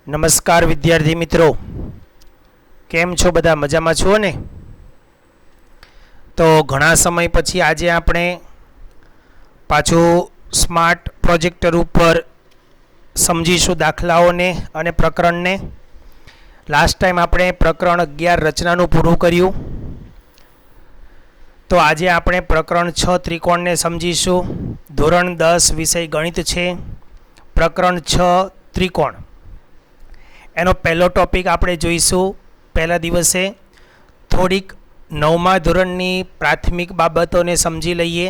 નમસ્કાર વિદ્યાર્થી મિત્રો, કેમ છો? બધા મજામાં છો ને? તો ઘણા સમય પછી આજે આપણે પાછું સ્માર્ટ પ્રોજેક્ટર ઉપર સમજીશું દાખલાઓને અને પ્રકરણને. લાસ્ટ ટાઈમ આપણે પ્રકરણ 11 રચનાનું પૂરું કર્યું, તો આજે આપણે પ્રકરણ 6 ત્રિકોણને સમજીશું. ધોરણ 10 વિષય ગણિત છે. પ્રકરણ 6 ત્રિકોણ, એનો પહેલો ટોપિક આપણે જોઈશું. પહેલા દિવસે થોડીક 9મા ધોરણની પ્રાથમિક બાબતોને સમજી લઈએ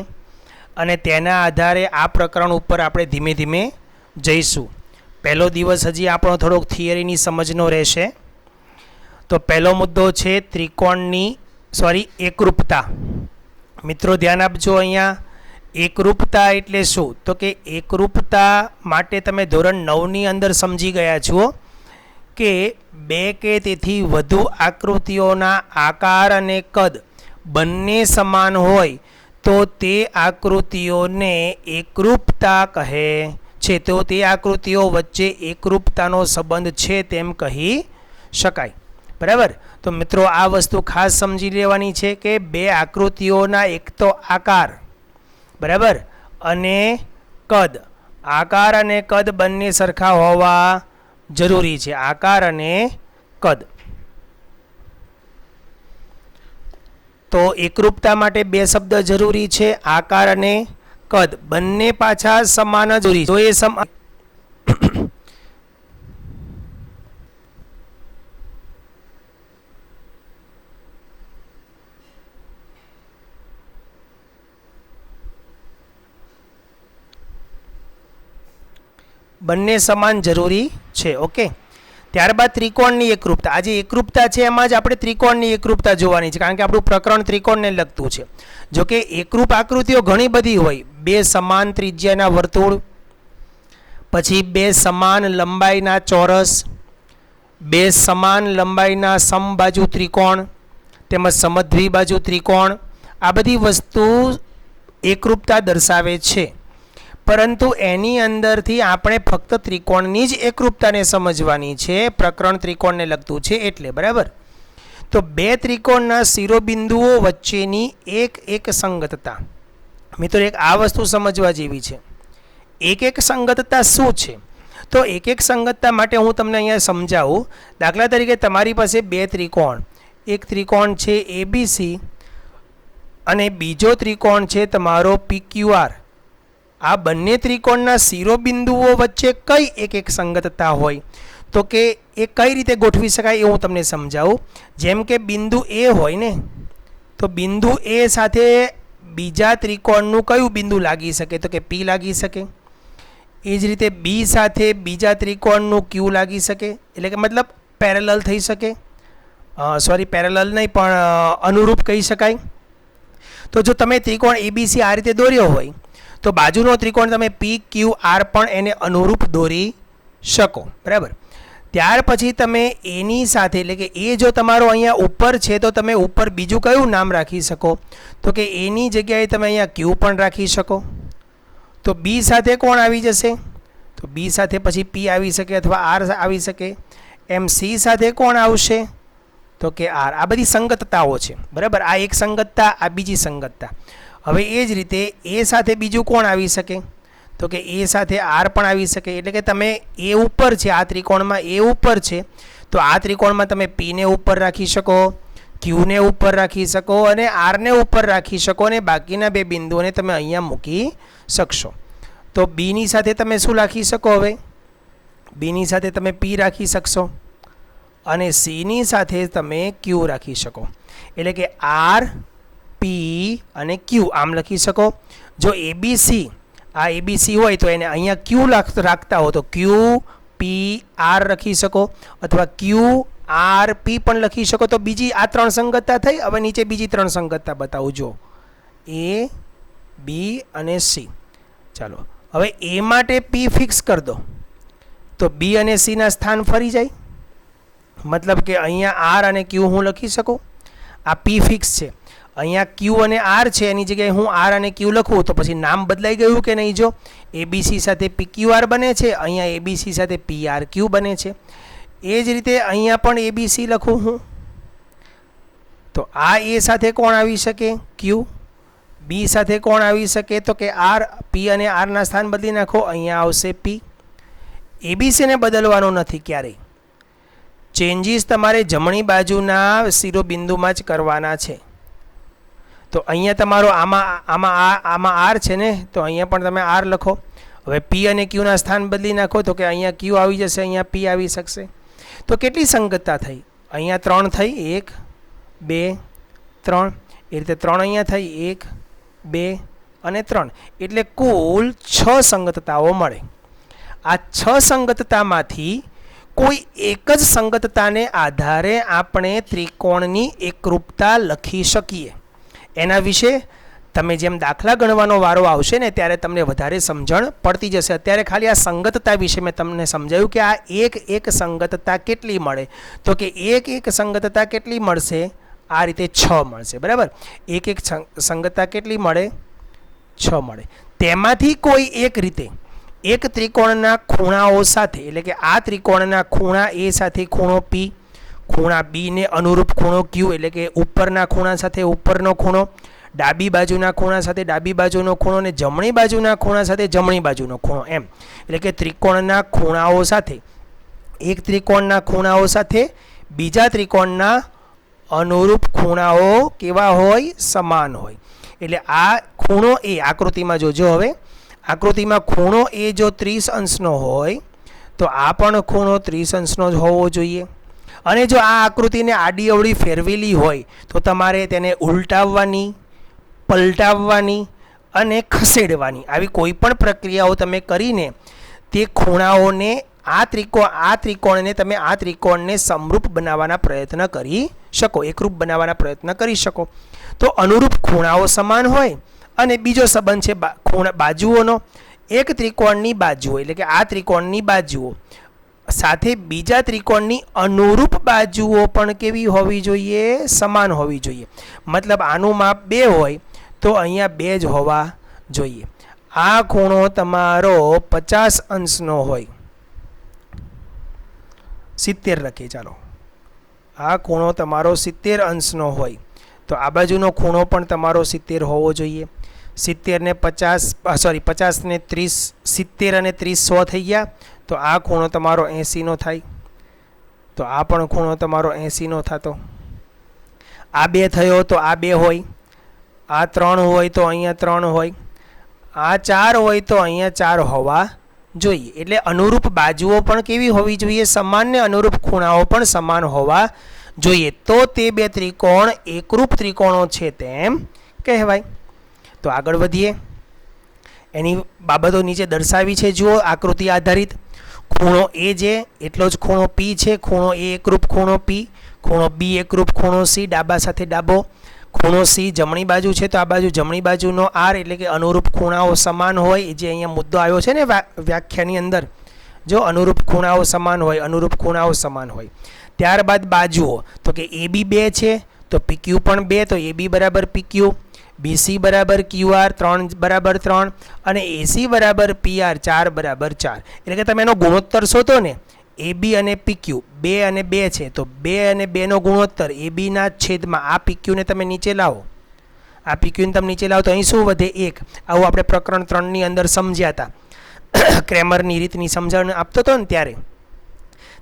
અને તેના આધારે આ પ્રકરણ ઉપર આપણે ધીમે ધીમે જઈશું. પહેલો દિવસ હજી આપણો થોડોક થિયરીની સમજનો રહેશે. તો પહેલો મુદ્દો છે ત્રિકોણની એકરૂપતા. મિત્રો ધ્યાન આપજો, અહીંયા એકરૂપતા એટલે શું? તો કે એકરૂપતા માટે તમે ધોરણ 9ની અંદર સમજી ગયા છો કે બે કે તેથી વધુ આકૃતિઓના આકાર અને કદ બંને સમાન હોય તો તે આકૃતિઓને એકરૂપતા કહે છે. તો તે આકૃતિઓ વચ્ચે એકરૂપતાનો સંબંધ છે તેમ કહી શકાય. બરાબર? તો મિત્રો આ વસ્તુ ખાસ સમજી લેવાની છે કે બે આકૃતિઓના એક તો આકાર, બરાબર, અને કદ, આકાર અને કદ બંને સરખા હોવા જરૂરી છે. આકાર અને કદ. તો એકરૂપતા માટે બે શબ્દ જરૂરી છે, આકાર અને કદ બંને પાછા સમાન જરૂરી છે. તો એ બંને સમાન જરૂરી છે. ઓકે, ત્યારબાદ ત્રિકોણની એકરૂપતા. આજે એકરૂપતા છે એમાં જ આપણે ત્રિકોણની એકરૂપતા જોવાની છે, કારણ કે આપણું પ્રકરણ ત્રિકોણને લગતું છે. જો કે એકરૂપ આકૃતિઓ ઘણી બધી હોય. બે સમાન ત્રિજ્યાના વર્તુળ, પછી બે સમાન લંબાઈના ચોરસ, બે સમાન લંબાઈના સમબાજુ ત્રિકોણ તેમજ સમદ્વિબાજુ ત્રિકોણ. આ બધી વસ્તુ એકરૂપતા દર્શાવે છે. પરંતુ એની અંદરથી આપણે ફક્ત ત્રિકોણની જ એકરૂપતાને સમજવાની છે. પ્રકરણ ત્રિકોણને લગતું છે એટલે. બરાબર? તો બે ત્રિકોણના શિરોબિંદુઓ વચ્ચેની એક સંગતતા. મિત્રો એક આ વસ્તુ સમજવા જેવી છે. એક સંગતતા શું છે? તો એક સંગતતા માટે હું તમને અહીંયા સમજાવું. દાખલા તરીકે તમારી પાસે બે ત્રિકોણ, એક ત્રિકોણ છે ABC અને બીજો ત્રિકોણ છે તમારો PQR. આ બંને ત્રિકોણના શિરોબિંદુઓ વચ્ચે કઈ એક સંગતતા હોય? તો કે એ કઈ રીતે ગોઠવી શકાય એ હું તમને સમજાવું. જેમ કે બિંદુ A હોય ને, તો બિંદુ A સાથે બીજા ત્રિકોણનું કયું બિંદુ લાગી શકે? તો કે P લાગી શકે. એ જ રીતે B સાથે બીજા ત્રિકોણનું Q લાગી શકે, એટલે કે મતલબ પેરેલલ થઈ શકે. પેરેલલ નહીં પણ અનુરૂપ કહી શકાય. તો જો તમે ત્રિકોણ ABC આ રીતે દોર્યો હોય તો બાજુનો ત્રિકોણ તમે PQR પણ એને અનુરૂપ દોરી શકો. બરાબર? ત્યાર પછી તમે એની સાથે, એટલે કે એ જો તમારો અહીંયા ઉપર છે તો તમે ઉપર બીજું કયું નામ રાખી શકો? તો કે એની જગ્યાએ તમે અહીંયા Q પણ રાખી શકો. તો B સાથે કોણ આવી જશે? તો B સાથે પછી P આવી શકે અથવા R આવી શકે. એમ C સાથે કોણ આવશે? તો કે R. આ બધી સંગતતાઓ છે. બરાબર? આ એક સંગતતા, આ બીજી સંગતતા. હવે એ જ રીતે એ સાથે બીજું કોણ આવી શકે? તો કે એ સાથે R પણ આવી શકે. એટલે કે તમે એ ઉપર છે, આ ત્રિકોણમાં એ ઉપર છે, તો આ ત્રિકોણમાં તમે Pને ઉપર રાખી શકો, Qને ઉપર રાખી શકો અને Rને ઉપર રાખી શકો અને બાકીના બે બિંદુઓને તમે અહીંયા મૂકી શકશો. તો Bની સાથે તમે શું રાખી શકો? હવે Bની સાથે તમે P રાખી શકશો અને Cની સાથે તમે Q રાખી શકો. એટલે કે R, P અને Q આમ લખી શકો. જો ABC, આ ABC હોય તો એને અહીંયા Q રાખતા હો તો Q P R લખી શકો અથવા Q R P પણ લખી શકો. તો બીજી આ ત્રણ સંગતતા થઈ. હવે નીચે બીજી ત્રણ સંગતતા બતાવું. જો A, B અને C. ચાલો હવે A માટે P ફિક્સ કરી દો તો B અને C ના સ્થાન ફરી જાય. મતલબ કે અહીંયા R અને Q હું લખી શકું. આ P ફિક્સ છે. અહીંયા ક્યુ અને આર છે, એની જગ્યાએ હું આર અને ક્યુ લખું તો પછી નામ બદલાઈ ગયું કે નહીં? જો એબીસી સાથે પીક્યુઆર બને છે, અહીંયા એબીસી સાથે પીઆરક્યુ બને છે. એ જ રીતે અહીંયા પણ એબીસી લખું હું તો આ એ સાથે કોણ આવી શકે? ક્યુ. બી સાથે કોણ આવી શકે? તો કે આર. પી અને આરના સ્થાન બદલી નાખો, અહીંયા આવશે પી. એબીસીને બદલવાનો નથી ક્યારેય, ચેન્જીસ તમારે જમણી બાજુના શિરોબિંદુમાં જ કરવાના છે. તો અહીંયા તમારો આમાં આર છે ને, તો અહીંયા પણ તમે આર લખો. હવે પી અને ક્યુના સ્થાન બદલી નાખો તો કે અહીંયા ક્યુ આવી જશે, અહીંયા પી આવી શકશે. તો કેટલી સંગતતા થઈ? અહીંયા 3 થઈ, 1 2 3. એ રીતે 3 અહીંયા થઈ, 1 2 અને 3. એટલે કુલ 6 સંગતતાઓ મળે. આ 6 સંગતતામાંથી કોઈ એક જ સંગતતાને આધારે આપણે ત્રિકોણની એકરૂપતા લખી શકીએ. એના વિશે તમે જેમ દાખલા ગણવાનો વારો આવશે ને ત્યારે તમને વધારે સમજણ પડતી જશે. અત્યારે ખાલી આ સંગતતા વિશે મેં તમને સમજાવ્યું કે આ એક સંગતતા કેટલી મળે, તો કે એક સંગતતા કેટલી મળશે? આ રીતે 6 મળશે, બરાબર. એક સંગતતા કેટલી મળે? 6 મળે. તેમાંથી કોઈ એક રીતે એક ત્રિકોણના ખૂણાઓ સાથે, એટલે કે આ ત્રિકોણના ખૂણા એ સાથે ખૂણો પી, ખૂણા બી ને અનુરૂપ ખૂણો ક્યુ, એટલે કે ઉપરના ખૂણા સાથે ઉપરનો ખૂણો, ડાબી બાજુના ખૂણા સાથે ડાબી બાજુનો ખૂણો અને જમણી બાજુના ખૂણા સાથે જમણી બાજુનો ખૂણો, એમ. એટલે કે ત્રિકોણના ખૂણાઓ સાથે, એક ત્રિકોણના ખૂણાઓ સાથે બીજા ત્રિકોણના અનુરૂપ ખૂણાઓ કેવા હોય? સમાન હોય. એટલે આ ખૂણો એ આકૃતિમાં જોજો. હવે આકૃતિમાં ખૂણો એ જો 30 અંશનો હોય તો આ પણ ખૂણો 30 અંશનો જ હોવો જોઈએ. અને જો આ આકૃતિને આડી અવળી ફેરવેલી હોય તો તમારે તેને ઉલટાવવાની, પલટાવવાની અને ખસેડવાની, આવી કોઈ પણ પ્રક્રિયાઓ તમે કરીને તે ખૂણાઓને આ ત્રિકોણને તમે આ ત્રિકોણને સમરૂપ બનાવવાના પ્રયત્ન કરી શકો, એકરૂપ બનાવવાના પ્રયત્ન કરી શકો. તો અનુરૂપ ખૂણાઓ સમાન હોય. અને બીજો સંબંધ છે બાજુઓનો. એક ત્રિકોણની બાજુઓ, એટલે કે આ ત્રિકોણની બાજુઓ સાથે બીજા ત્રિકોણની અનુરૂપ બાજુઓ પણ કેવી હોવી જોઈએ? સમાન હોવી જોઈએ. મતલબ આનું માપ 2 હોય તો અહીંયા 2 જ હોવા જોઈએ. આ ખૂણો તમારો 50 અંશનો હોય, 70 લખીએ ચાલો. આ ખૂણો તમારો 70 અંશનો હોય તો આ બાજુનો ખૂણો પણ તમારો 70 હોવો જોઈએ. 70 ને 50, સોરી 50 ને 30, 70 અને 30 100 થઈ ગયા. તો આ ખૂણો તમારો 80નો થાય. તો આ પણ ખૂણો તમારો 80નો થતો. આ 2 થયો તો આ 2 હોય. આ 3 હોય તો અહીંયા 3 હોય. આ 4 હોય તો અહીંયા 4 હોવા જોઈએ. એટલે અનુરૂપ બાજુઓ પણ કેવી હોવી જોઈએ? સમાન. ને અનુરૂપ ખૂણાઓ પણ સમાન હોવા જોઈએ. તો તે 2 ત્રિકોણ એકરૂપ ત્રિકોણો છે તેમ કહેવાય. તો આગળ વધીએ. એની બાબતો નીચે દર્શાવી છે, જુઓ આકૃતિ આધારિત. ખૂણો એ જે એટલો જ ખૂણો પી છે. ખૂણો એ એકરૂપ ખૂણો પી, ખૂણો બી એકરૂપ ખૂણો સી, ડાબા સાથે ડાબો. ખૂણો સી જમણી બાજુ છે તો આ બાજુ જમણી બાજુનો આર, એટલે કે અનુરૂપ ખૂણાઓ સમાન હોય. જે અહીંયા મુદ્દો આવ્યો છે ને વ્યાખ્યાની અંદર, જો અનુરૂપ ખૂણાઓ સમાન હોય, અનુરૂપ ખૂણાઓ સમાન હોય. ત્યારબાદ બાજુઓ, તો કે એ બી 2 છે તો પીક્યુ પણ 2, તો એ બી બરાબર પીક્યુ, બીસી બરાબર ક્યુઆર 3 બરાબર 3 અને એસી બરાબર પીઆર 4 બરાબર 4. એટલે કે તમે એનો ગુણોત્તર શોધો ને, એ બી અને પીક્યુ 2 અને 2 છે તો 2 અને 2 નો ગુણોત્તર એ બીના છેદમાં આ પીક્યુને તમે નીચે લાવો, આ પીક્યુને તમે નીચે લાવો તો અહીં શું વધે? 1. આવું આપણે પ્રકરણ 3ની અંદર સમજ્યા હતા, ક્રેમરની રીતની સમજણ આપતો હતો ને ત્યારે.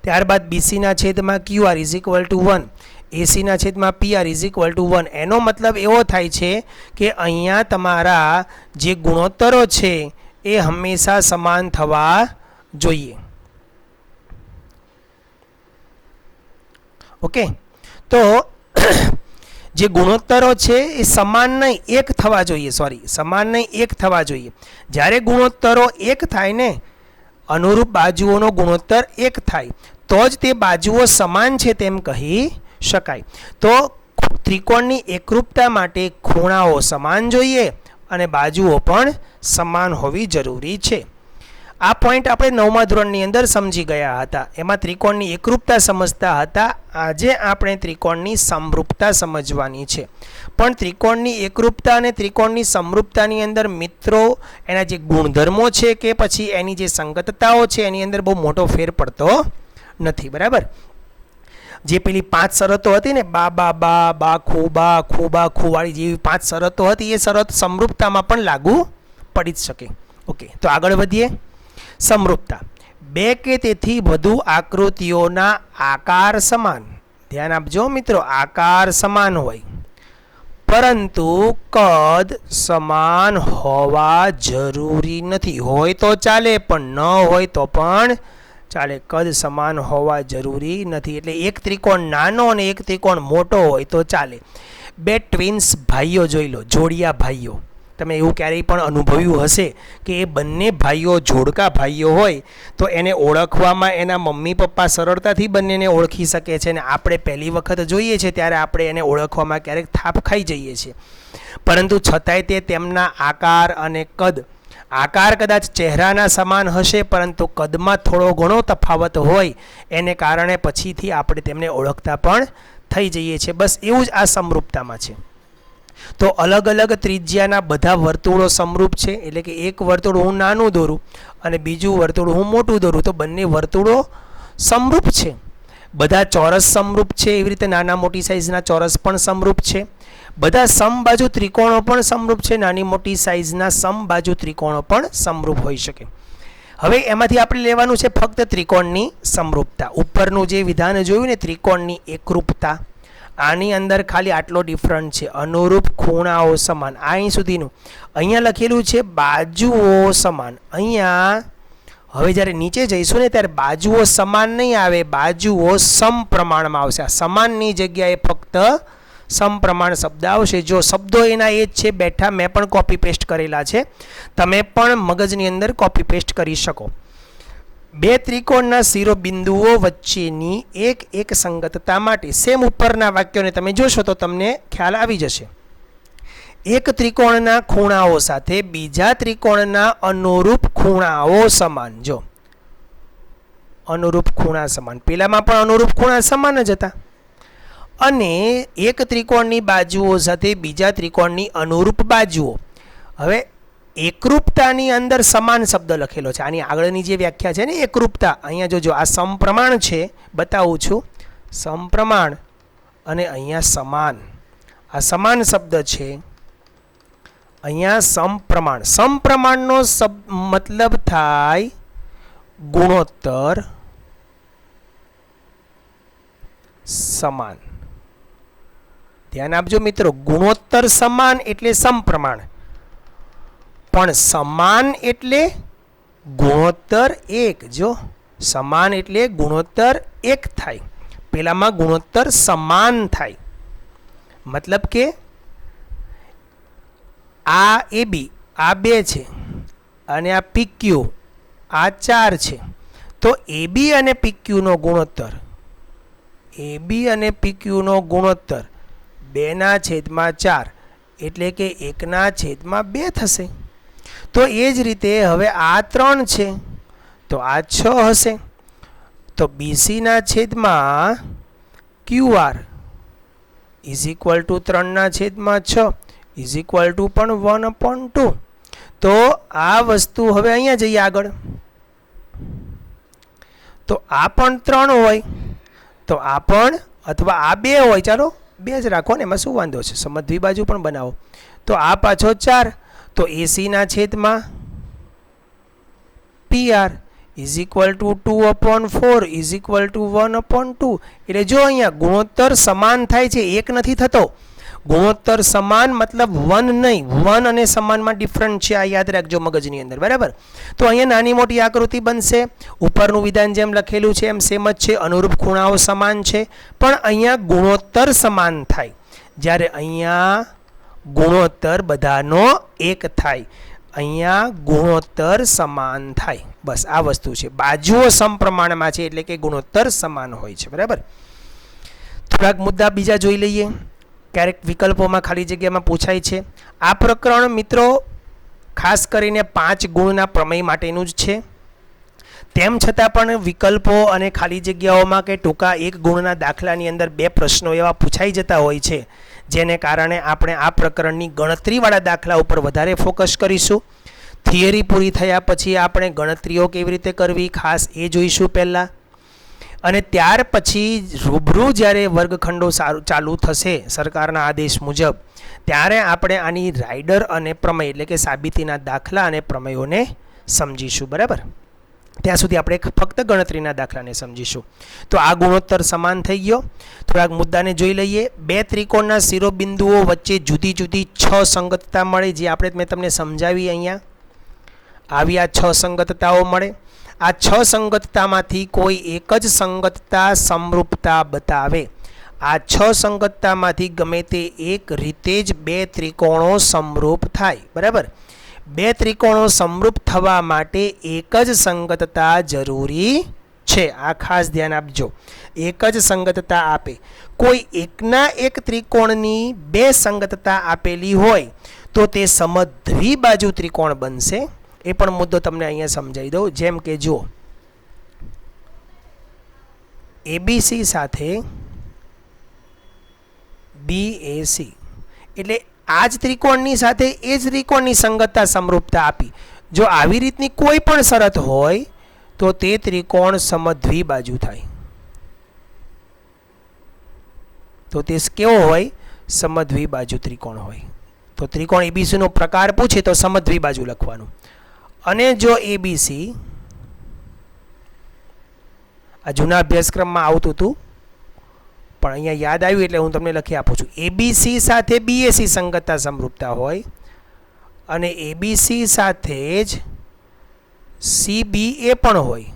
ત્યારબાદ બીસીના છેદમાં ક્યુઆર ઇઝ ઇક્વલ ટુ 1, એસીના છેદમાં પીઆર ઇઝ ઇક્વલ ટુ 1. એનો મતલબ એવો થાય છે કે અહીંયા તમારા જે ગુણોત્તરો છે એ હંમેશા સમાન થવા જોઈએ. ઓકે, તો જે ગુણોત્તરો છે એ સમાન નહીં, એક થવા જોઈએ. સમાન નહીં, એક થવા જોઈએ. જ્યારે ગુણોત્તરો એક થાય ને, અનુરૂપ બાજુઓનો ગુણોત્તર 1 થાય તો જ તે બાજુઓ સમાન છે તેમ કહી શકાય. તો ત્રિકોણની એકરૂપતા માટે ખૂણાઓ સમાન જોઈએ અને બાજુઓ પણ સમાન હોવી જરૂરી છે. આ પોઈન્ટ આપણે 9મા ધોરણની અંદર સમજી ગયા હતા. એમાં ત્રિકોણની એકરૂપતા સમજતા હતા. આજે આપણે ત્રિકોણની સમરૂપતા સમજવાની છે. પણ ત્રિકોણની એકરૂપતા અને ત્રિકોણની સમરૂપતાની અંદર મિત્રો એના જે ગુણધર્મો છે કે પછી એની જે સંગતતાઓ છે એની અંદર બહુ મોટો ફેર પડતો નથી. બરાબર. જે પેલી 5 શરતો હતી ને બા બા બા બા ખુ વાળી જેવી 5 શરતો હતી એ શરત સમરૂપતામાં પણ લાગુ પડી જ શકે. ઓકે, તો આગળ વધીએ. સમરૂપતા. બે કે તેથી વધુ આકૃતિઓના આકાર સમાન, ધ્યાન આપજો મિત્રો, આકાર સમાન હોય પરંતુ કદ સમાન હોવા જરૂરી નથી. હોય તો ચાલે પણ ન હોય તો પણ ચાલે. કદ સમાન હોવા જરૂરી નથી. એટલે એક ત્રિકોણ નાનો અને એક ત્રિકોણ મોટો હોય તો ચાલે. બે ટ્વિન્સ ભાઈઓ જોઈ લો, જોડિયા ભાઈઓ. તમે એવું ક્યારેય પણ અનુભવ્યું હશે કે એ બંને ભાઈઓ જોડકા ભાઈઓ હોય તો એને ઓળખવામાં એના મમ્મી પપ્પા સરળતાથી બંનેને ઓળખી શકે છે. અને આપણે પહેલી વખત જોઈએ છે ત્યારે આપણે એને ઓળખવામાં ક્યારેક થાપ ખાઈ જઈએ છીએ. પરંતુ છતાંય તે તેમના આકાર અને કદ, આકાર કદાચ ચહેરાના સમાન હશે પરંતુ કદમાં થોડો ઘણો તફાવત હોય એને કારણે પછીથી આપણે તેમને ઓળખતા પણ થઈ જઈએ છીએ. બસ એવું જ આ સમરૂપતામાં છે. તો અલગ અલગ ત્રિજ્યાના બધા વર્તુળો સમરૂપ છે. એટલે કે એક વર્તુળ હું નાનું દોરું અને બીજું વર્તુળ હું મોટું દોરું તો બંને વર્તુળો સમરૂપ છે. બધા ચોરસ સમરૂપ છે. એવી રીતે નાના મોટી સાઇઝના ચોરસ પણ સમરૂપ છે. બધા સમબાજુ ત્રિકોણો પણ સમરૂપ છે. નાની મોટી સાઇઝના સમબાજુ ત્રિકોણો પણ સમરૂપ હોઈ શકે. હવે એમાંથી આપણે લેવાનું છે ફક્ત ત્રિકોણની સમરૂપતા. ઉપરનું જે વિધાન જોયું ને ત્રિકોણની એકરૂપતા, આની અંદર ખાલી આટલો ડિફરન્ટ છે, અનુરૂપ ખૂણાઓ સમાન. અહીં સુધીનું. અહીંયા લખેલું છે બાજુઓ સમાન. અહીંયા હવે જ્યારે નીચે જઈશું ને ત્યારે બાજુઓ સમાન નહીં આવે, બાજુઓ સમપ્રમાણમાં આવશે. આ સમાનની જગ્યાએ ફક્ત સમપ્રમાણ શબ્દ આવશે. જો શબ્દો એના એ જ છે, બેઠા મેં પણ કોપી પેસ્ટ કરેલા છે, તમે પણ મગજની અંદર કોપી પેસ્ટ કરી શકો. બે ત્રિકોણના શિરોબિંદુઓ વચ્ચેની એક સંગતતા માટે સેમ ઉપરના વાક્યોને તમે જોશો તો તમને ખ્યાલ આવી જશે. એક ત્રિકોણના ખૂણાઓ સાથે બીજા ત્રિકોણના અનુરૂપ ખૂણાઓ સમાન. જો અનુરૂપ ખૂણા સમાન, પેલામાં પણ અનુરૂપ ખૂણા સમાન જ હતા. અને એક ત્રિકોણની બાજુઓ સાથે બીજા ત્રિકોણની અનુરૂપ બાજુઓ. હવે એકરૂપતાની અંદર સમાન શબ્દ લખેલો છે. આની આગળની જે વ્યાખ્યા છે ને એકરૂપતા, અહીંયા જોજો આ સમપ્રમાણ છે, બતાવું છું. સમપ્રમાણ અને અહીંયા સમાન, આ સમાન શબ્દ છે. અહીંયા સમપ્રમાણ. સમપ્રમાણનો મતલબ થાય ગુણોત્તર સમાન. ધ્યાન આપજો મિત્રો, ગુણોત્તર સમાન એટલે સમપ્રમાણ, પણ સમાન એટલે ગુણોત્તર એક. જો સમાન એટલે ગુણોત્તર એક થાય, પેલામાં ગુણોત્તર સમાન થાય. મતલબ કે આ AB આ 2 છે અને આ PQ આ 4 છે. તો AB અને PQ નો ગુણોત્તર, AB અને PQ નો ગુણોત્તર 2/4 એટલે કે 1/2 થશે. તો એ જ રીતે હવે આ 3 છે તો આ 6 હશે. તો BC/QR is equal to 3/6 is equal to પણ 1/2. તો આ વસ્તુ હવે અહીંયા જઈએ આગળ. તો આ પણ 3 હોય તો આ પણ, અથવા આ 2 હોય, ચાલો 2 જ રાખો ને, એમાં શું વાંધો છે, સમદ્વિ બાજુ પણ બનાવો. તો આ પાછો 4 તો AC/PR is equal to 2/4 is equal to 1/2. એટલે જો અહીંયા ગુણોત્તર સમાન થાય છે, એક નથી થતો. ગુણોત્તર સમાન મતલબ 1 નહીં, 1 અને સમાનમાં ડિફરન્ટ છે. આ યાદ રાખજો મગજની અંદર. બરાબર. તો અહીંયા નાની મોટી આકૃતિ બનશે. ઉપરનું વિધાન જેમ લખેલું છે એમ સેમ જ છે, અનુરૂપ ખૂણાઓ સમાન છે, પણ અહીંયા ગુણોત્તર સમાન થાય. જ્યારે અહીંયા ગુણોત્તર બધાનો એક થાય, અહીંયા ગુણોત્તર સમાન થાય. બસ આ વસ્તુ છે. બાજુઓ સમપ્રમાણમાં છે એટલે કે ગુણોત્તર સમાન હોય છે. બરાબર. થોડાક મુદ્દા બીજા જોઈ લઈએ. ક્યારેક વિકલ્પોમાં ખાલી જગ્યામાં પૂછાય છે. આ પ્રકરણ મિત્રો ખાસ કરીને 5 ગુણના પ્રમેય માટેનું જ છે. તેમ છતાં પણ વિકલ્પો અને ખાલી જગ્યાઓમાં કે ટૂંકા એક ગુણના દાખલાની અંદર બે પ્રશ્નો એવા પૂછાઈ જતા હોય છે જેને કારણે આપણે આ પ્રકરણની ગણતરીવાળા દાખલા ઉપર વધારે ફોકસ કરીશું. થિયરી પૂરી થયા પછી આપણે ગણતરીઓ કેવી રીતે કરવી ખાસ એ જોઈશું પહેલાં, અને ત્યાર પછી રૂબરૂ જ્યારે વર્ગખંડો ચાલુ થશે સરકારના આદેશ મુજબ ત્યારે આપણે આની રાઇડર અને પ્રમેય એટલે કે સાબિતીના દાખલા અને પ્રમેયોને સમજીશું. બરાબર, ત્યાં સુધી આપણે ફક્ત ગણતરીના દાખલાને સમજીશું. તો આ ગુણોત્તર સમાન થઈ ગયો. થોડાક મુદ્દાને જોઈ લઈએ. બે ત્રિકોણના શિરોબિંદુઓ વચ્ચે જુદી જુદી 6 સંગતતા મળે, જે મેં તમને સમજાવી. અહીંયા આવી આ 6 સંગતતાઓ મળે. આ 6 સંગતતામાંથી કોઈ એક જ સંગતતા સમરૂપતા બતાવે. આ 6 સંગતતામાંથી ગમે તે એક રીતે જ બે ત્રિકોણો સમરૂપ થાય. બરાબર, બે ત્રિકોણો સમરૂપ થવા માટે એક જ સંગતતા જરૂરી છે. આ ખાસ ધ્યાન આપજો. એક જ સંગતતા આપે. કોઈ એકના એક ત્રિકોણની બે સંગતતા આપેલી હોય તો તે સમદ્વિબાજુ ત્રિકોણ બનશે. એ પણ મુદ્દો તમને અહીંયા સમજાવી દઉં. જેમ કે જો એબીસી સાથે બીએસી એટલે આ જ ત્રિકોણની સાથે એ જ ત્રિકોણની સંગતતા સમરૂપતા આપી. જો આવી રીતની કોઈ પણ શરત હોય તો તે ત્રિકોણ સમદ્વિબાજુ થાય. તો તે કેવો હોય? સમદ્વિબાજુ ત્રિકોણ હોય. તો ત્રિકોણ એબીસીનો પ્રકાર પૂછે તો સમદ્વિબાજુ લખવાનું. અને જો એબીસી આ જૂના અભ્યાસક્રમમાં આવતું હતું પણ અહીંયા યાદ આવ્યું એટલે હું તમને લખી આપું છું. એબીસી સાથે બીએસી સંગતતા સમરૂપતા હોય અને એબીસી સાથે જ સીબીએ પણ હોય.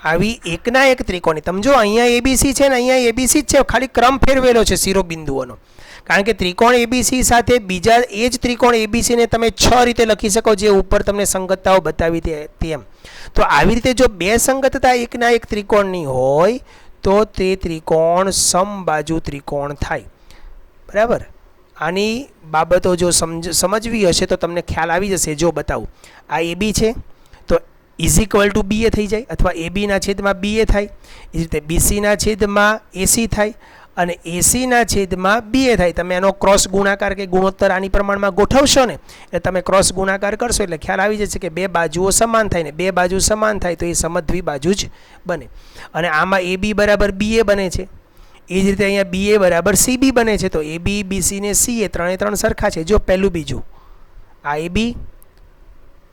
આવી એકના એક ત્રિકોણની સમજો અહીંયા એબીસી છે ને અહીંયા એબીસી જ છે, ખાલી ક્રમ ફેરવેલો છે શિરોબિંદુઓનો. કારણ કે ત્રિકોણ એબીસી સાથે બીજા એ જ ત્રિકોણ એબીસીને તમે 6 રીતે લખી શકો, જે ઉપર તમને સંગતતાઓ બતાવી તેમ. તો આવી રીતે જો બે સંગતતા એકના એક ત્રિકોણની હોય તો તે ત્રિકોણ સમબાજુ ત્રિકોણ થાય. બરાબર, આની બાબતો જો સમજવી હશે તો તમને ખ્યાલ આવી જશે. જો બતાવું, આ એબી છે તો ઇઝ ઇક્વલ ટુ બીએ થઈ જાય, અથવા એબીના છેદમાં બીએ થાય. એ રીતે બીસીના છેદમાં એસી થાય અને એસીના છેદમાં બીએ થાય. તમે એનો ક્રોસ ગુણાકાર કે ગુણોત્તર આની પ્રમાણમાં ગોઠવશો ને એટલે તમે ક્રોસ ગુણાકાર કરશો એટલે ખ્યાલ આવી જશે કે બે બાજુઓ સમાન થાય ને બે બાજુ સમાન થાય તો એ સમદ્વિબાજુ જ બને. અને આમાં એબી બરાબર બીએ બને છે. એ જ રીતે અહીંયા બીએ બરાબર સીબી બને છે. તો એબી બીસી ને સીએ ત્રણે ત્રણ સરખા છે. જો પહેલું બીજું, આ એબી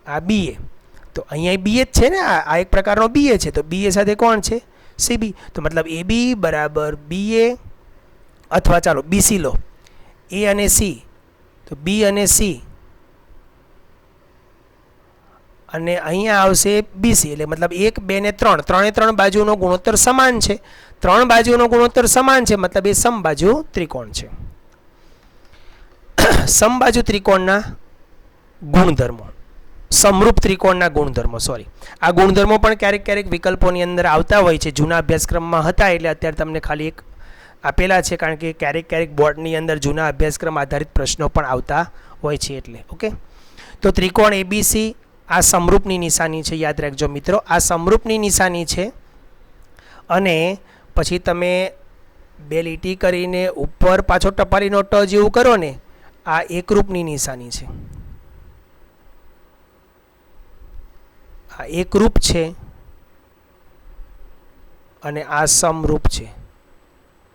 આ બીએ, તો અહીંયા બીએ જ છે ને, આ એક પ્રકારનો બીએ છે. તો બીએ સાથે કોણ છે? સીબી. તો મતલબ એબી બરાબર બીએ, અથવા ચાલો બીસી લો, એ અને સી, તો બી અને સી, અને અહીંયા આવશે બીસી. એટલે મતલબ 1 2 ને 3, ત્રણે ત્રણ બાજુનો ગુણોત્તર સમાન છે. 3 બાજુનો ગુણોત્તર સમાન છે મતલબ એ સમબાજુ ત્રિકોણ છે. સમબાજુ ત્રિકોણના ગુણધર્મો, સમરૂપ ત્રિકોણના ગુણધર્મો, સોરી, આ ગુણધર્મો પણ ક્યારેક ક્યારેક વિકલ્પોની અંદર આવતા હોય છે. જૂના અભ્યાસક્રમમાં હતા એટલે અત્યારે તમને ખાલી એક આપેલા છે, કારણ કે ક્યારેક ક્યારેક બોર્ડની અંદર જૂના અભ્યાસક્રમ આધારિત પ્રશ્નો પણ આવતા હોય છે એટલે. ઓકે, તો ત્રિકોણ એબીસી આ સમરૂપની નિશાની છે, યાદ રાખજો મિત્રો, આ સમરૂપની નિશાની છે. અને પછી તમે બે લીટી કરીને ઉપર પાછો ટપાલીનો ટ જેવું કરો ને, આ એકરૂપની નિશાની છે. આ એકરૂપ છે અને આ સમરૂપ છે.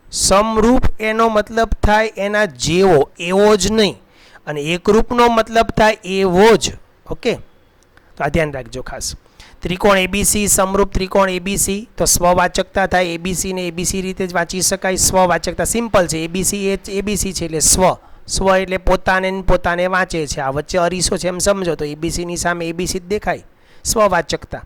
સમરૂપ એનો મતલબ થાય એના જેવો, એવો જ નહીં, અને એકરૂપનો મતલબ થાય એવો જ. ઓકે, તો આ ધ્યાન રાખજો ખાસ. ત્રિકોણ એબીસી સમરૂપ ત્રિકોણ એબીસી, તો સ્વવાચકતા થાય. એબીસી ને એબીસી રીતે જ વાંચી શકાય. સ્વવાચકતા સિમ્પલ છે. એબીસી એ એબીસી છે એટલે સ્વ એટલે પોતાને વાંચે છે. આ વચ્ચે અરીસો છે એમ સમજો તો એબીસીની સામે એબીસી જ દેખાય. સ્વવાચકતા.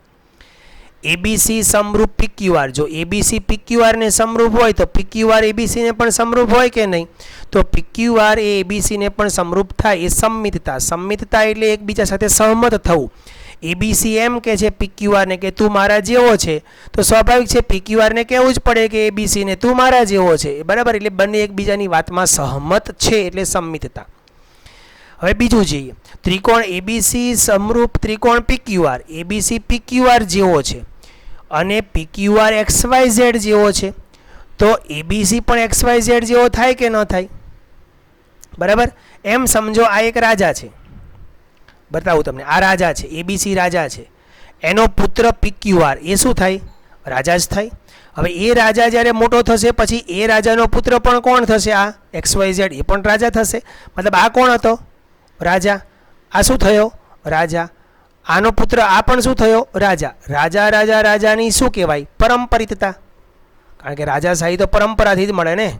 એબીસી સમરૂપ પીક્યુઆર, જો એબીસી પીક્યુઆર ને સમરૂપ હોય તો પીક્યુઆર એબીસી ને પણ સમરૂપ હોય કે નહીં? તો પીક્યુઆર એ એબીસી ને પણ સમરૂપ થાય. એ સંમિતતા. સંમિતતા એટલે એકબીજા સાથે સહમત થવું. એબીસી એમ કે છે પીક્યુઆર ને કે તું મારા જેવો છે, તો સ્વાભાવિક છે પીક્યુઆર ને કહેવું જ પડે કે એબીસી ને તું મારા જેવો છે. બરાબર, એટલે બંને એકબીજાની વાતમાં સહમત છે એટલે સંમિતતા. હવે બીજું જોઈએ, ત્રિકોણ એબીસી સમરૂપ ત્રિકોણ પીક્યુઆર. એબીસી પીક્યુઆર જેવો છે અને પીક્યુઆર XYZ જેવો છે, તો એબીસી પણ XYZ જેવો થાય કે ન થાય? બરાબર. એમ સમજો આ એક રાજા છે, બતાવું તમને. આ રાજા છે, એબીસી રાજા છે, એનો પુત્ર પીક્યુઆર, એ શું થાય? રાજા જ થાય. હવે એ રાજા જ્યારે મોટો થશે પછી એ રાજાનો પુત્ર પણ કોણ થશે? આ XYZ, એ પણ રાજા થશે. મતલબ આ કોણ હતો? રાજા. આ શું થયો? રાજા. આનો પુત્ર આ પણ શું થયો? રાજા. રાજા રાજા રાજાની શું કહેવાય? પરંપરિતતા. કારણ કે રાજાશાહી તો પરંપરાથી જ મળે ને,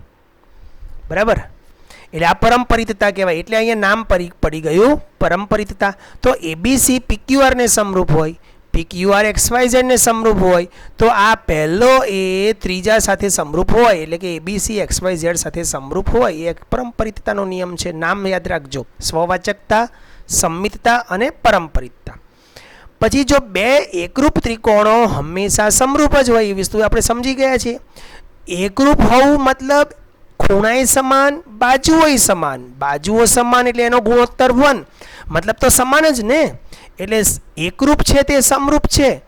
બરાબર. એટલે આ પરંપરિતતા કહેવાય. એટલે અહીંયા નામ પડી ગયું પરંપરિતતા. તો એબીસી પીક્યુઆરને સમરૂપ હોય, પીક્યુઆર XYZ ને સમરૂપ હોય, તો આ પહેલો એ ત્રીજા સાથે સમરૂપ હોય, એટલે કે એબીસી XYZ સાથે સમરૂપ હોય. એ એક પરંપરિતતાનો નિયમ છે. નામ યાદ રાખજો: સ્વવાચકતા, સંમિતતા અને પરંપરિતતા. પછી જો બે એકરૂપ ત્રિકોણો હંમેશા સમરૂપ જ હોય, એ વસ્તુ આપણે સમજી ગયા છીએ. એકરૂપ હોવું મતલબ ખૂણાએ સમાન, બાજુઓય સમાન. બાજુઓ સમાન એટલે એનો ગુણોત્તર 1, મતલબ તો સમાન જ ને. એટલે એકરૂપ છે તે સમરૂપ છે,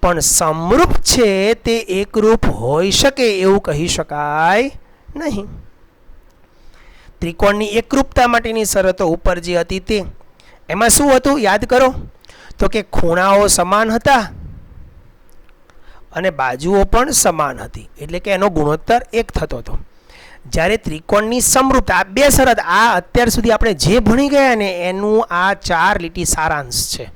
પણ સમરૂપ છે તે એકરૂપ હોઈ શકે એવું કહી શકાય નહીં. ત્રિકોણની એકરૂપતા માટેની શરતો ઉપર જે હતી તે, એમાં શું હતું યાદ કરો? તો કે ખૂણાઓ સમાન હતા અને બાજુઓ પણ સમાન હતી, એટલે કે એનો ગુણોત્તર 1 થતો હતો. જ્યારે ત્રિકોણની સમરૂપતા, આ બે શરત, આ અત્યાર સુધી આપણે જે ભણી ગયા ને એનું આ 4 લીટી સારાંશ છે.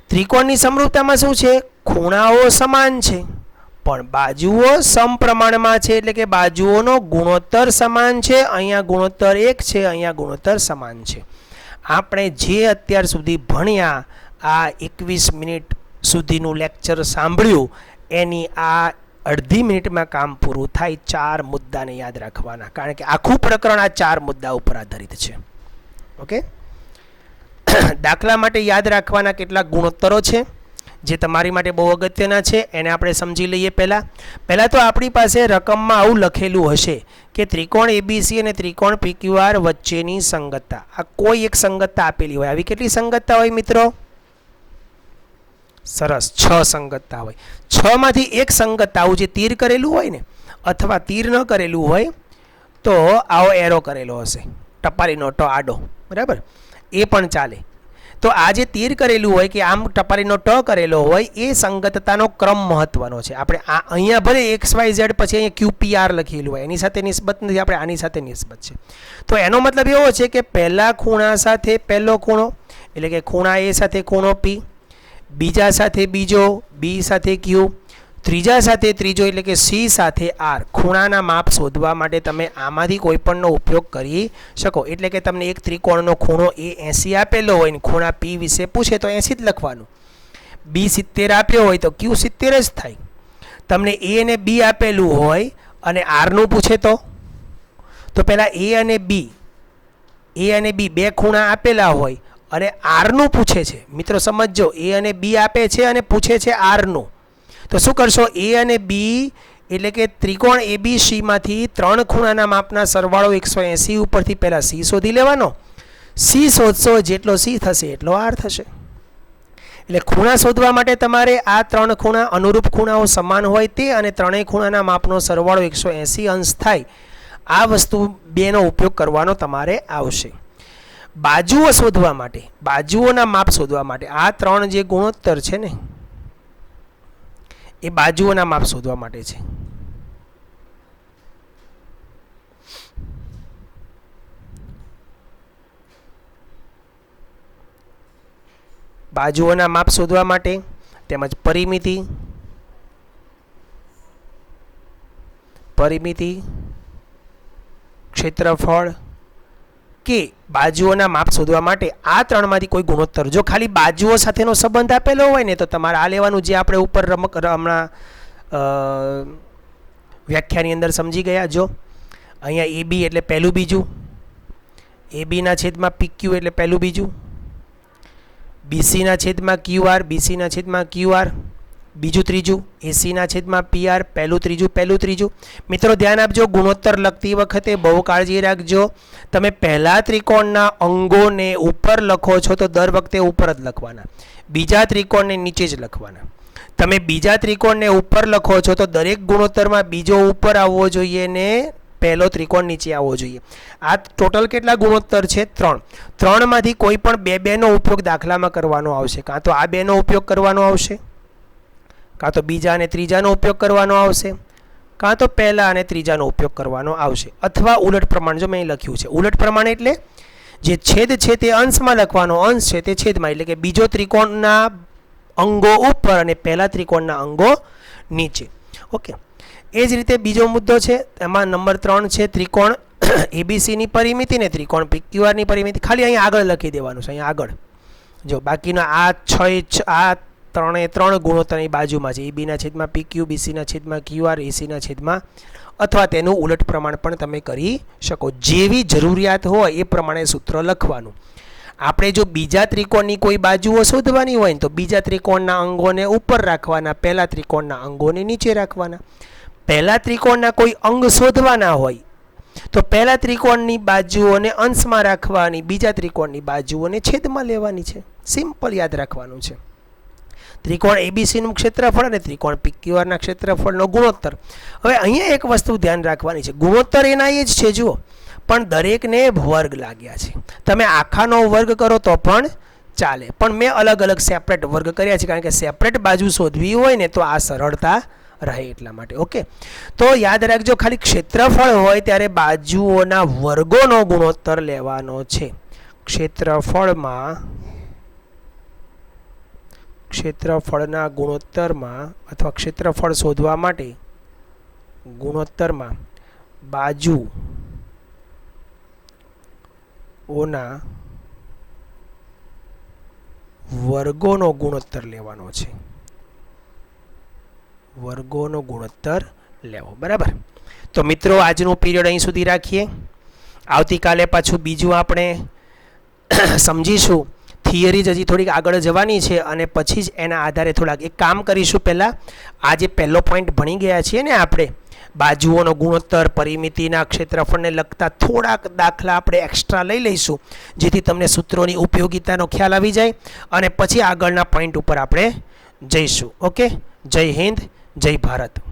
ત્રિકોણની સમરૂપતામાં શું છે? ખૂણાઓ સમાન છે પણ બાજુઓ સમપ્રમાણમાં છે, એટલે કે બાજુઓનો ગુણોત્તર સમાન છે. અહીંયા ગુણોત્તર 1 છે, અહીંયા ગુણોત્તર સમાન છે. આપણે જે અત્યાર સુધી ભણ્યા, આ 21 મિનિટ સુધીનું લેક્ચર સાંભળ્યું, એની આ અડધી મિનિટમાં કામ પૂરું થાય. 4 મુદ્દાને યાદ રાખવાના, કારણ કે આખું પ્રકરણ આ 4 મુદ્દા ઉપર આધારિત છે. ઓકે. દાખલા માટે યાદ રાખવાના કેટલાક ગુણોત્તરો છે જે તમારી માટે બહુ અગત્યના છે, એને આપણે સમજી લઈએ. પહેલાં તો આપણી પાસે રકમમાં આવું લખેલું હશે કે ત્રિકોણ એબીસી અને ત્રિકોણ પીક્યુઆર વચ્ચેની સંગતતા. આ કોઈ એક સંગતતા આપેલી હોય. આવી કેટલી સંગતતા હોય મિત્રો? સરસ, 6 સંગતતા હોય. 6 માંથી એક સંગતતા આવું જે તીર કરેલું હોય ને, અથવા તીર ન કરેલું હોય તો આવો એરો કરેલો હશે, ટપારીનો ટ આડો, બરાબર, એ પણ ચાલે. તો આ જે તીર કરેલું હોય કે આમ ટપારીનો ટ કરેલો હોય, એ સંગતતાનો ક્રમ મહત્વનો છે. આપણે આ અહીંયા ભલે XYZ પછી અહીંયા QPR લખેલું હોય, એની સાથે નિસ્બત નથી, આપણે આની સાથે નિસ્બત છે. તો એનો મતલબ એવો છે કે પહેલા ખૂણા સાથે પહેલો ખૂણો, એટલે કે ખૂણા A સાથે ખૂણો P, બીજા સાથે બીજો, B સાથે Q, ત્રીજા સાથે ત્રીજો એટલે કે C સાથે R. ખૂણાના માપ શોધવા માટે તમે આમાંથી કોઈ પણનો ઉપયોગ કરી શકો. એટલે કે તમને એક ત્રિકોણનો ખૂણો A 80 આપેલો હોય ને ખૂણા P વિશે પૂછે તો 80 જ લખવાનું. B 70 આપ્યો હોય તો Q 70 જ થાય. તમને A અને B આપેલું હોય અને R નું પૂછે તો પહેલાં A અને B બે ખૂણા આપેલા હોય અને R નું પૂછે છે. મિત્રો સમજજો, A અને B આપે છે અને પૂછે છે R નું. તો શું કરશો? A અને B એટલે કે ત્રિકોણ ABC માંથી 3 ખૂણાના માપના સરવાળો 180 ઉપરથી પહેલાં C શોધી લેવાનો. C શોધશો, જેટલો C થશે એટલો R થશે. એટલે ખૂણા શોધવા માટે તમારે આ 3 ખૂણા, અનુરૂપ ખૂણાઓ સમાન હોય તે, અને ત્રણેય ખૂણાના માપનો સરવાળો 180 અંશ થાય. આ વસ્તુ બેનો ઉપયોગ કરવાનો તમારે આવશે. બાજુઓ શોધવા માટે, બાજુઓના માપ શોધવા માટે આ 3 જે ગુણોત્તર છે ને, એ બાજુઓના માપ શોધવા માટે છે. બાજુઓના માપ શોધવા માટે તેમજ પરિમિતિ, ક્ષેત્રફળ કે બાજુઓના માપ શોધવા માટે આ 3 માંથી કોઈ ગુણોત્તર. જો ખાલી બાજુઓ સાથેનો સંબંધ આપેલો હોય ને તો તમારે આ લેવાનું, જે આપણે ઉપર હમણાં વ્યાખ્યાની અંદર સમજી ગયા. જો અહીંયા AB એટલે પહેલું બીજું, ABના છેદમાં PQ એટલે પહેલું બીજું, BCના છેદમાં QR, BCના છેદમાં QR, બીજું ત્રીજું એસીના છેદમાં PR, પહેલું ત્રીજું. મિત્રો ધ્યાન આપજો, ગુણોત્તર લખતી વખતે બહુ કાળજી રાખજો. તમે પહેલા ત્રિકોણના અંગોને ઉપર લખો છો તો દર વખતે ઉપર જ લખવાના, બીજા ત્રિકોણને નીચે જ લખવાના. તમે બીજા ત્રિકોણને ઉપર લખો છો તો દરેક ગુણોત્તરમાં બીજો ઉપર આવવો જોઈએ ને પહેલો ત્રિકોણ નીચે આવવો જોઈએ. આ ટોટલ કેટલા ગુણોત્તર છે? 3. 3માંથી કોઈ પણ બેનો ઉપયોગ દાખલામાં કરવાનો આવશે. કાં તો આ બેનો ઉપયોગ કરવાનો આવશે, કાં તો બીજા અને ત્રીજાનો ઉપયોગ કરવાનો આવશે, કાં તો પહેલા અને ત્રીજાનો ઉપયોગ કરવાનો આવશે, અથવા ઉલટ પ્રમાણ. જો મેં લખ્યું છે ઉલટ પ્રમાણ એટલે જે છેદ છે તે અંશમાં લખવાનો, અંશ છે તે છેદમાં, એટલે કે બીજો ત્રિકોણના અંગો ઉપર અને પહેલા ત્રિકોણના અંગો નીચે. ઓકે, એ જ રીતે બીજો મુદ્દો છે, એમાં નંબર 3 છે ત્રિકોણ ABCની પરિમિતિ ને ત્રિકોણ PQRની પરિમિતિ. ખાલી અહીંયા આગળ લખી દેવાનું છે, અહીંયા આગળ જો બાકીના આ 3 ગુણોત્તરની બાજુમાં છે, EBના છેદમાં PQ, BCના છેદમાં QR, ACના છેદમાં, અથવા તેનું ઉલટ પ્રમાણ પણ તમે કરી શકો. જેવી જરૂરિયાત હોય એ પ્રમાણે સૂત્ર લખવાનું. આપણે જો બીજા ત્રિકોણની કોઈ બાજુઓ શોધવાની હોય ને તો બીજા ત્રિકોણના અંગોને ઉપર રાખવાના, પહેલા ત્રિકોણના અંગોને નીચે રાખવાના. પહેલા ત્રિકોણના કોઈ અંગ શોધવાના હોય તો પહેલા ત્રિકોણની બાજુઓને અંશમાં રાખવાની, બીજા ત્રિકોણની બાજુઓને છેદમાં લેવાની છે. સિમ્પલ યાદ રાખવાનું છે. ત્રિકોણ ABCનું ક્ષેત્રફળ અને ત્રિકોણ PQRના ક્ષેત્રફળનો ગુણોત્તર. હવે અહીંયા એક વસ્તુ ધ્યાન રાખવાની છે, ગુણોત્તર એના એ જ છે જુઓ, પણ દરેકને વર્ગ લાગ્યા છે. તમે આખાનો વર્ગ કરો તો પણ ચાલે, પણ મેં અલગ અલગ સેપરેટ વર્ગ કર્યા છે, કારણ કે સેપરેટ બાજુ શોધવી હોય ને તો આ સરળતા રહે એટલા માટે. ઓકે, તો યાદ રાખજો, ખાલી ક્ષેત્રફળ હોય ત્યારે બાજુઓના વર્ગોનો ગુણોત્તર લેવાનો છે. ક્ષેત્રફળના ગુણોત્તરમાં અથવા ક્ષેત્રફળ શોધવા માટે ગુણોત્તરમાં બાજુઓના વર્ગોનો ગુણોત્તર લેવાનો છે. વર્ગોનો ગુણોત્તર લેવો. બરાબર. તો મિત્રો આજનું પીરિયડ અહીં સુધી રાખીએ. આવતીકાલે પાછું બીજું આપણે સમજીશું. થિયરી જ હજી થોડીક આગળ જવાની છે અને પછી જ એના આધારે થોડાક એક કામ કરીશું. પહેલાં આ જે પહેલો પોઈન્ટ ભણી ગયા છીએ ને આપણે, બાજુઓનો ગુણોત્તર, પરિમિતિના ક્ષેત્રફળને લગતા થોડાક દાખલા આપણે એક્સ્ટ્રા લઈ લઈશું, જેથી તમને સૂત્રોની ઉપયોગિતાનો ખ્યાલ આવી જાય અને પછી આગળના પોઈન્ટ ઉપર આપણે જઈશું. ઓકે, જય હિન્દ, જય ભારત.